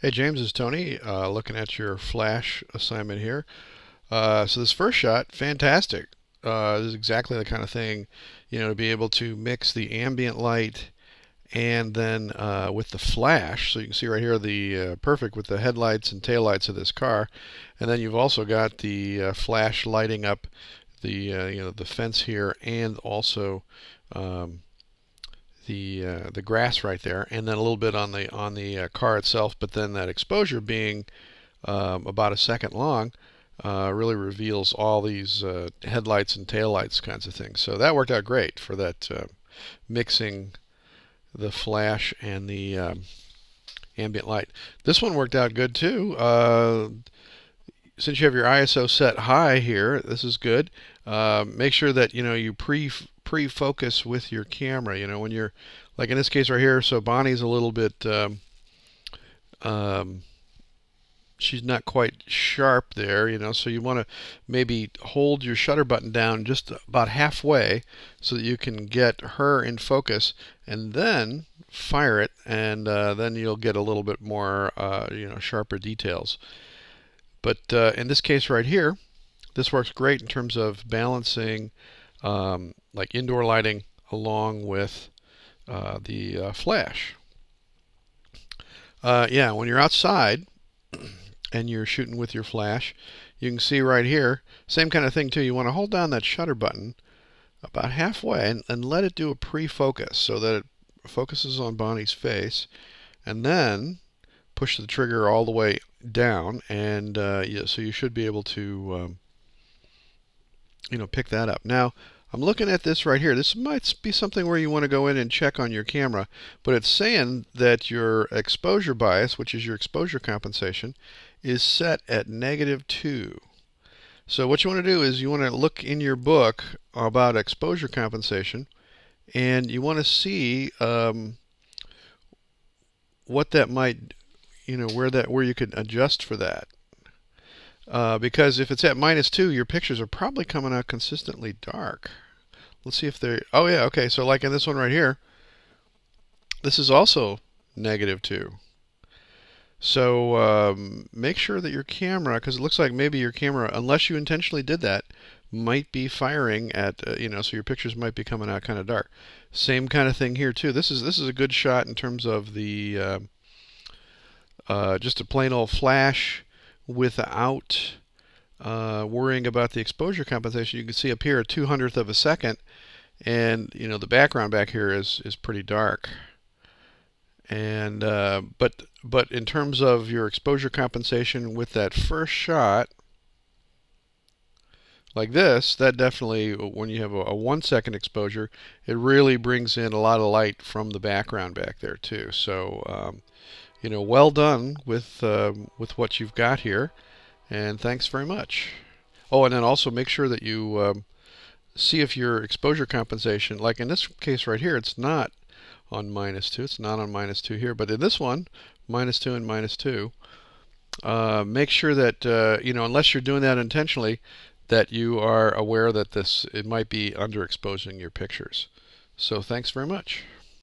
Hey James, it's Tony. Looking at your flash assignment here. So this first shot, fantastic. This is exactly the kind of thing, to be able to mix the ambient light and then with the flash. So you can see right here the perfect with the headlights and taillights of this car, and then you've also got the flash lighting up the the fence here, and also um, the grass right there, and then a little bit on the car itself. But then that exposure being about a second long really reveals all these headlights and taillights kinds of things. So that worked out great for that mixing the flash and the ambient light. This one worked out good too. Since you have your ISO set high here, this is good. Make sure that you pre-focus with your camera. When you're, like in this case right here, so Bonnie's a little bit she's not quite sharp there, so you want to maybe hold your shutter button down just about halfway so that you can get her in focus, and then fire it, and then you'll get a little bit more sharper details. But in this case right here, this works great in terms of balancing like indoor lighting along with the flash. Yeah, when you're outside and you're shooting with your flash, you can see right here, same kind of thing too. You want to hold down that shutter button about halfway and let it do a pre-focus so that it focuses on Bonnie's face, and then push the trigger all the way down, and yeah, so you should be able to pick that up. Now I'm looking at this right here. This might be something where you want to go in and check on your camera, but it's saying that your exposure bias, which is your exposure compensation, is set at -2. So what you want to do is you want to look in your book about exposure compensation, and you want to see what that might, where you could adjust for that. Because if it's at -2, your pictures are probably coming out consistently dark. Let's see if they're, oh yeah, okay, so like in this one right here, this is also -2. So make sure that your camera, because it looks like maybe your camera, unless you intentionally did that, might be firing at, so your pictures might be coming out kind of dark. Same kind of thing here too. This is a good shot in terms of the just a plain old flash without worrying about the exposure compensation. You can see up here a 200th of a second, and the background back here is pretty dark. And but in terms of your exposure compensation with that first shot, like this, that definitely, when you have a 1 second exposure, it really brings in a lot of light from the background back there too. So well done with what you've got here, and thanks very much. Oh, and then also make sure that you see if your exposure compensation, like in this case right here, it's not on -2. It's not on -2 here, but in this one, -2 and -2. Make sure that unless you're doing that intentionally, that you are aware that it might be underexposing your pictures. So thanks very much.